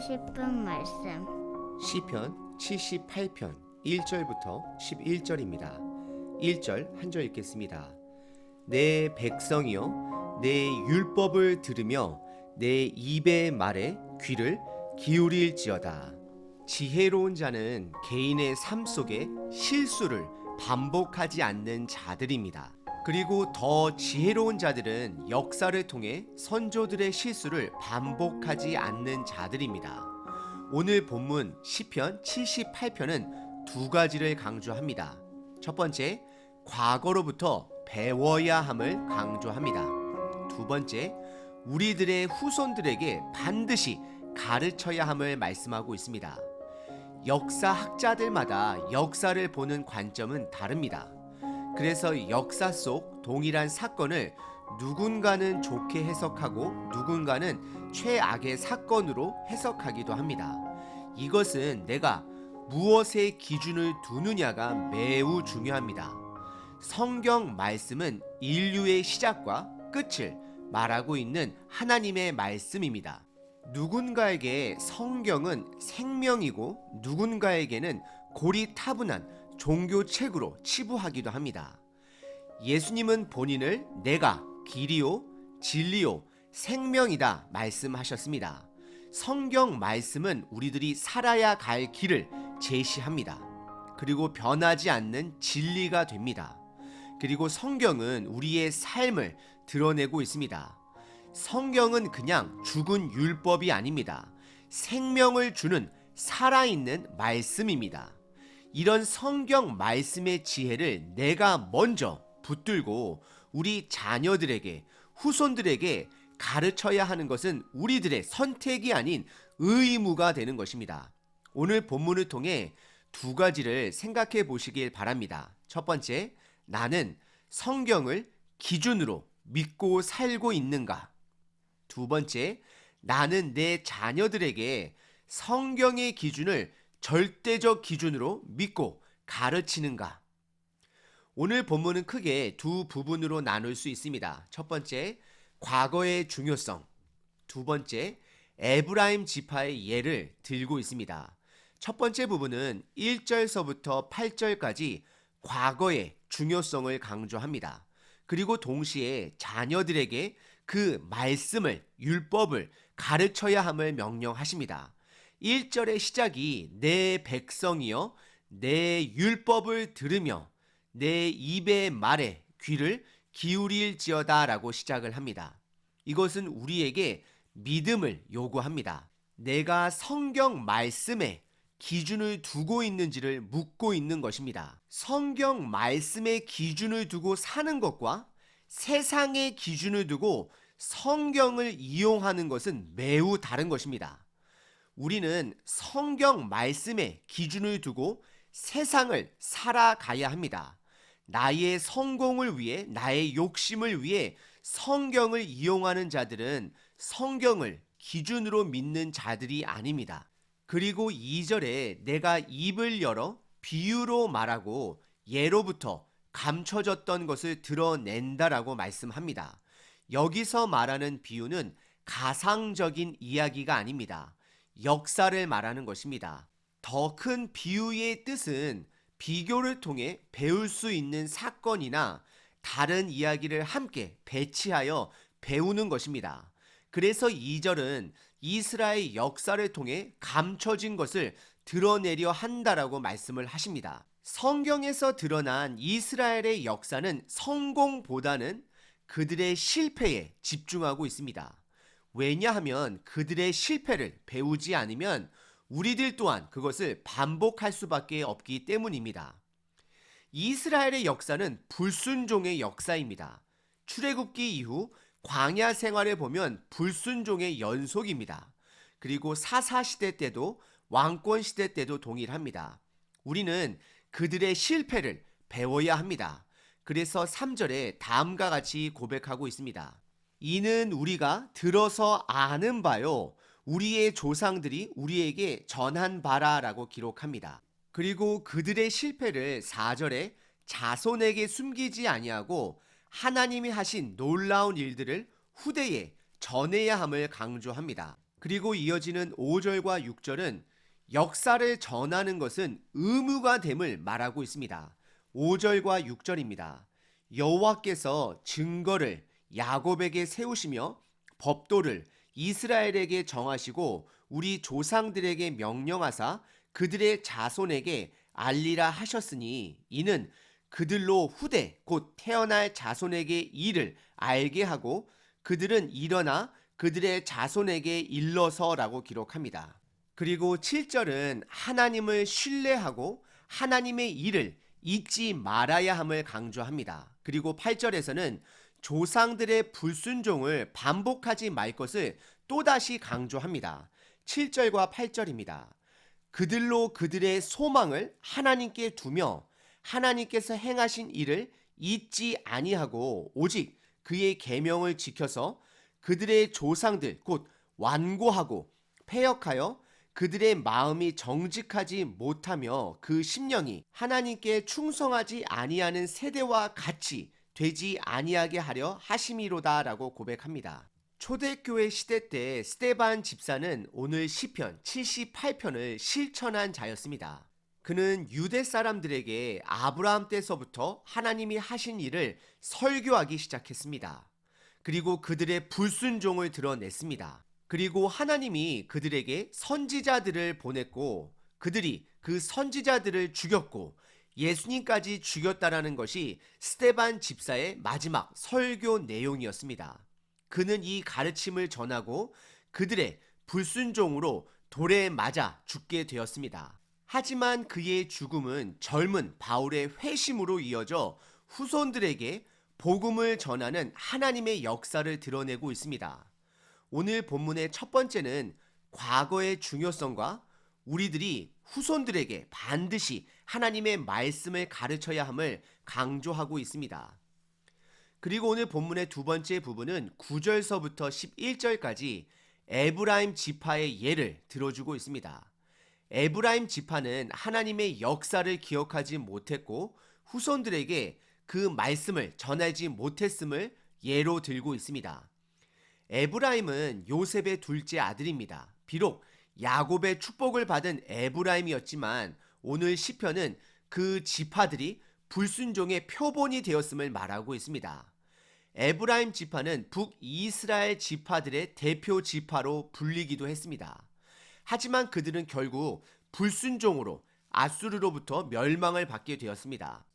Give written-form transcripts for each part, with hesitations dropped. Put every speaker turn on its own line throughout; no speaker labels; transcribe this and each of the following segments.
싶은 말씀.
시편 78편 1절부터 11절입니다. 1절 한 절 읽겠습니다. 내 백성이여 내 율법을 들으며 내 입의 말에 귀를 기울일지어다. 지혜로운 자는 개인의 삶 속에 실수를 반복하지 않는 자들입니다. 그리고 더 지혜로운 자들은 역사를 통해 선조들의 실수를 반복하지 않는 자들입니다. 오늘 본문 시편 78편은 두 가지를 강조합니다. 첫 번째, 과거로부터 배워야 함을 강조합니다. 두 번째, 우리들의 후손들에게 반드시 가르쳐야 함을 말씀하고 있습니다. 역사학자들마다 역사를 보는 관점은 다릅니다. 그래서 역사 속 동일한 사건을 누군가는 좋게 해석하고 누군가는 최악의 사건으로 해석하기도 합니다. 이것은 내가 무엇에 기준을 두느냐가 매우 중요합니다. 성경 말씀은 인류의 시작과 끝을 말하고 있는 하나님의 말씀입니다. 누군가에게 성경은 생명이고 누군가에게는 고리타분한 종교책으로 치부하기도 합니다. 예수님은 본인을 내가 길이요 진리요 생명이다 말씀하셨습니다. 성경 말씀은 우리들이 살아야 갈 길을 제시합니다. 그리고 변하지 않는 진리가 됩니다. 그리고 성경은 우리의 삶을 드러내고 있습니다. 성경은 그냥 죽은 율법이 아닙니다. 생명을 주는 살아있는 말씀입니다. 이런 성경 말씀의 지혜를 내가 먼저 붙들고 우리 자녀들에게, 후손들에게 가르쳐야 하는 것은 우리들의 선택이 아닌 의무가 되는 것입니다. 오늘 본문을 통해 두 가지를 생각해 보시길 바랍니다. 첫 번째, 나는 성경을 기준으로 믿고 살고 있는가? 두 번째, 나는 내 자녀들에게 성경의 기준을 절대적 기준으로 믿고 가르치는가? 오늘 본문은 크게 두 부분으로 나눌 수 있습니다. 첫 번째, 과거의 중요성. 두 번째, 에브라임 지파의 예를 들고 있습니다. 첫 번째 부분은 1절서부터 8절까지 과거의 중요성을 강조합니다. 그리고 동시에 자녀들에게 그 말씀을, 율법을 가르쳐야 함을 명령하십니다. 1절의 시작이 내 백성이여 내 율법을 들으며 내 입의 말에 귀를 기울일지어다 라고 시작을 합니다. 이것은 우리에게 믿음을 요구합니다. 내가 성경 말씀에 기준을 두고 있는지를 묻고 있는 것입니다. 성경 말씀에 기준을 두고 사는 것과 세상의 기준을 두고 성경을 이용하는 것은 매우 다른 것입니다. 우리는 성경 말씀에 기준을 두고 세상을 살아가야 합니다. 나의 성공을 위해, 나의 욕심을 위해 성경을 이용하는 자들은 성경을 기준으로 믿는 자들이 아닙니다. 그리고 2절에 내가 입을 열어 비유로 말하고 예로부터 감춰졌던 것을 드러낸다라고 말씀합니다. 여기서 말하는 비유는 가상적인 이야기가 아닙니다. 역사를 말하는 것입니다. 더 큰 비유의 뜻은 비교를 통해 배울 수 있는 사건이나 다른 이야기를 함께 배치하여 배우는 것입니다. 그래서 2절은 이스라엘 역사를 통해 감춰진 것을 드러내려 한다라고 말씀을 하십니다. 성경에서 드러난 이스라엘의 역사는 성공보다는 그들의 실패에 집중하고 있습니다. 왜냐하면 그들의 실패를 배우지 않으면 우리들 또한 그것을 반복할 수밖에 없기 때문입니다. 이스라엘의 역사는 불순종의 역사입니다. 출애굽기 이후 광야 생활을 보면 불순종의 연속입니다. 그리고 사사시대 때도 왕권 시대 때도 동일합니다. 우리는 그들의 실패를 배워야 합니다. 그래서 3절에 다음과 같이 고백하고 있습니다. 이는 우리가 들어서 아는 바요 우리의 조상들이 우리에게 전한 바라라고 기록합니다. 그리고 그들의 실패를 4절에 자손에게 숨기지 아니하고 하나님이 하신 놀라운 일들을 후대에 전해야 함을 강조합니다. 그리고 이어지는 5절과 6절은 역사를 전하는 것은 의무가 됨을 말하고 있습니다. 5절과 6절입니다. 여호와께서 증거를 야곱에게 세우시며 법도를 이스라엘에게 정하시고 우리 조상들에게 명령하사 그들의 자손에게 알리라 하셨으니 이는 그들로 후대 곧 태어날 자손에게 이를 알게 하고 그들은 일어나 그들의 자손에게 일러서라고 기록합니다. 그리고 7절은 하나님을 신뢰하고 하나님의 일을 잊지 말아야 함을 강조합니다. 그리고 8절에서는 조상들의 불순종을 반복하지 말 것을 또다시 강조합니다. 7절과 8절입니다. 그들로 그들의 소망을 하나님께 두며 하나님께서 행하신 일을 잊지 아니하고 오직 그의 계명을 지켜서 그들의 조상들 곧 완고하고 패역하여 그들의 마음이 정직하지 못하며 그 심령이 하나님께 충성하지 아니하는 세대와 같이 되지 아니하게 하려 하심이로다라고 고백합니다. 초대교회 시대 때 스데반 집사는 오늘 시편 78편을 실천한 자였습니다. 그는 유대 사람들에게 아브라함 때서부터 하나님이 하신 일을 설교하기 시작했습니다. 그리고 그들의 불순종을 드러냈습니다. 그리고 하나님이 그들에게 선지자들을 보냈고 그들이 그 선지자들을 죽였고 예수님까지 죽였다라는 것이 스데반 집사의 마지막 설교 내용이었습니다. 그는 이 가르침을 전하고 그들의 불순종으로 돌에 맞아 죽게 되었습니다. 하지만 그의 죽음은 젊은 바울의 회심으로 이어져 후손들에게 복음을 전하는 하나님의 역사를 드러내고 있습니다. 오늘 본문의 첫 번째는 과거의 중요성과 우리들이 후손들에게 반드시 하나님의 말씀을 가르쳐야 함을 강조하고 있습니다. 그리고 오늘 본문의 두 번째 부분은 9절서부터 11절까지 에브라임 지파의 예를 들어주고 있습니다. 에브라임 지파는 하나님의 역사를 기억하지 못했고 후손들에게 그 말씀을 전하지 못했음을 예로 들고 있습니다. 에브라임은 요셉의 둘째 아들입니다. 비록 야곱의 축복을 받은 에브라임이었지만 오늘 시편은 그 지파들이 불순종의 표본이 되었음을 말하고 있습니다. 에브라임 지파는 북이스라엘 지파들의 대표 지파로 불리기도 했습니다. 하지만 그들은 결국 불순종으로 아수르로부터 멸망을 받게 되었습니다.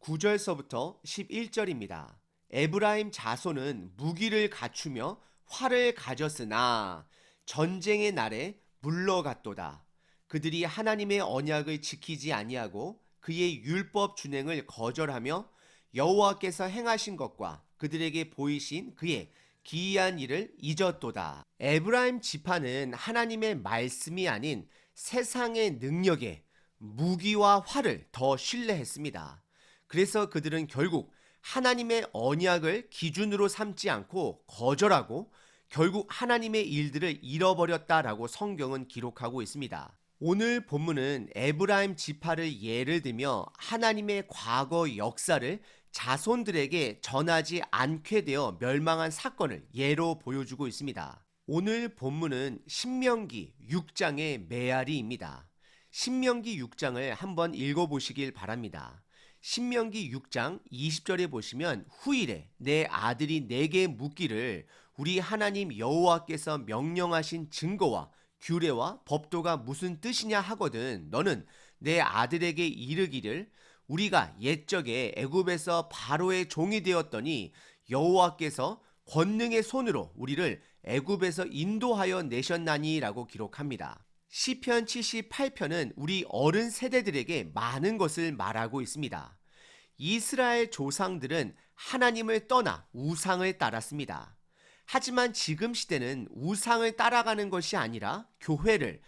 9절서부터 11절입니다. 에브라임 자손은 무기를 갖추며 활을 가졌으나 전쟁의 날에 물러갔도다. 그들이 하나님의 언약을 지키지 아니하고 그의 율법 준행을 거절하며 여호와께서 행하신 것과 그들에게 보이신 그의 기이한 일을 잊었도다. 에브라임 지파는 하나님의 말씀이 아닌 세상의 능력에 무기와 활을 더 신뢰했습니다. 그래서 그들은 결국 하나님의 언약을 기준으로 삼지 않고 거절하고 결국 하나님의 일들을 잃어버렸다라고 성경은 기록하고 있습니다. 오늘 본문은 에브라임 지파를 예를 들며 하나님의 과거 역사를 자손들에게 전하지 않게 되어 멸망한 사건을 예로 보여주고 있습니다. 오늘 본문은 신명기 6장의 메아리입니다. 신명기 6장을 한번 읽어보시길 바랍니다. 신명기 6장 20절에 보시면 후일에 내 아들이 내게 묻기를 우리 하나님 여호와께서 명령하신 증거와 규례와 법도가 무슨 뜻이냐 하거든 너는 내 아들에게 이르기를 우리가 옛적에 애굽에서 바로의 종이 되었더니 여호와께서 권능의 손으로 우리를 애굽에서 인도하여 내셨나니라고 기록합니다. 시편 78편은 우리 어른 세대들에게 많은 것을 말하고 있습니다. 이스라엘 조상들은 하나님을 떠나 우상을 따랐습니다. 하지만 지금 시대는 우상을 따라가는 것이 아니라 교회를,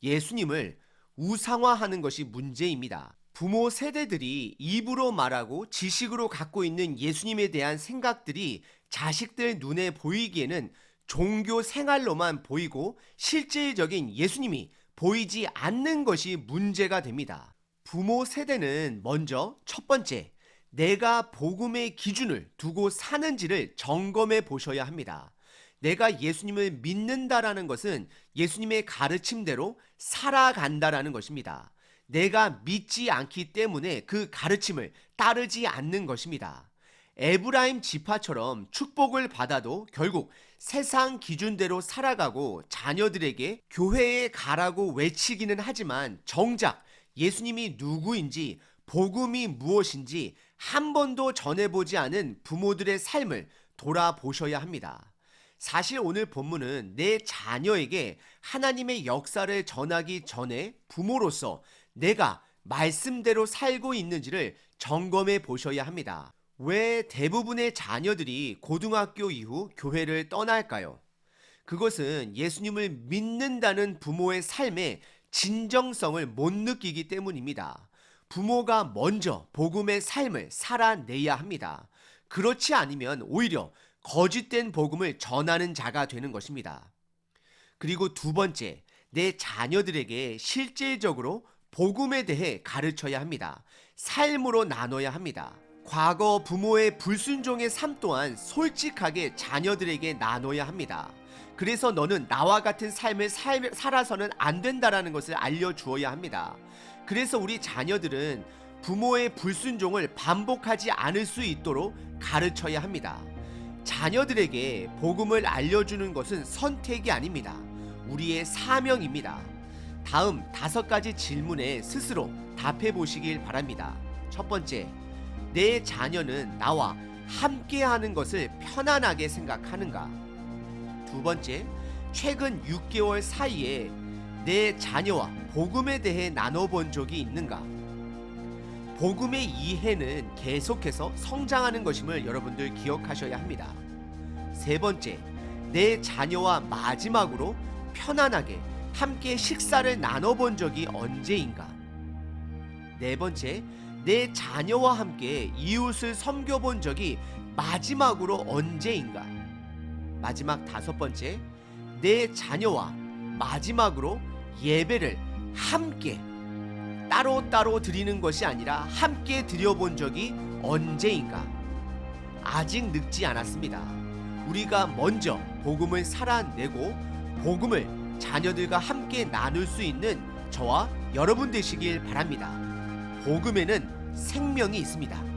예수님을 우상화하는 것이 문제입니다. 부모 세대들이 입으로 말하고 지식으로 갖고 있는 예수님에 대한 생각들이 자식들 눈에 보이기에는 종교 생활로만 보이고 실질적인 예수님이 보이지 않는 것이 문제가 됩니다. 부모 세대는 먼저 첫 번째, 내가 복음의 기준을 두고 사는지를 점검해 보셔야 합니다. 내가 예수님을 믿는다라는 것은 예수님의 가르침대로 살아간다라는 것입니다. 내가 믿지 않기 때문에 그 가르침을 따르지 않는 것입니다. 에브라임 지파처럼 축복을 받아도 결국 세상 기준대로 살아가고 자녀들에게 교회에 가라고 외치기는 하지만 정작 예수님이 누구인지 복음이 무엇인지 한 번도 전해보지 않은 부모들의 삶을 돌아보셔야 합니다. 사실 오늘 본문은 내 자녀에게 하나님의 역사를 전하기 전에 부모로서 내가 말씀대로 살고 있는지를 점검해 보셔야 합니다. 왜 대부분의 자녀들이 고등학교 이후 교회를 떠날까요? 그것은 예수님을 믿는다는 부모의 삶의 진정성을 못 느끼기 때문입니다. 부모가 먼저 복음의 삶을 살아내야 합니다. 그렇지 않으면 오히려 거짓된 복음을 전하는 자가 되는 것입니다. 그리고 두 번째, 내 자녀들에게 실질적으로 복음에 대해 가르쳐야 합니다. 삶으로 나눠야 합니다. 과거 부모의 불순종의 삶 또한 솔직하게 자녀들에게 나눠야 합니다. 그래서 너는 나와 같은 삶을 살아서는 안 된다라는 것을 알려주어야 합니다. 그래서 우리 자녀들은 부모의 불순종을 반복하지 않을 수 있도록 가르쳐야 합니다. 자녀들에게 복음을 알려주는 것은 선택이 아닙니다. 우리의 사명입니다. 다음 5가지 질문에 스스로 답해 보시길 바랍니다. 첫 번째, 내 자녀는 나와 함께 하는 것을 편안하게 생각하는가? 두 번째, 최근 6개월 사이에 내 자녀와 복음에 대해 나눠본 적이 있는가? 복음의 이해는 계속해서 성장하는 것임을 여러분들 기억하셔야 합니다. 세 번째, 내 자녀와 마지막으로 편안하게 함께 식사를 나눠본 적이 언제인가? 네 번째, 내 자녀와 함께 이웃을 섬겨본 적이 마지막으로 언제인가? 마지막 5번째, 내 자녀와 마지막으로 예배를 함께 따로따로 드리는 것이 아니라 함께 드려본 적이 언제인가? 아직 늙지 않았습니다. 우리가 먼저 복음을 살아내고 복음을 자녀들과 함께 나눌 수 있는 저와 여러분 되시길 바랍니다. 복음에는 생명이 있습니다.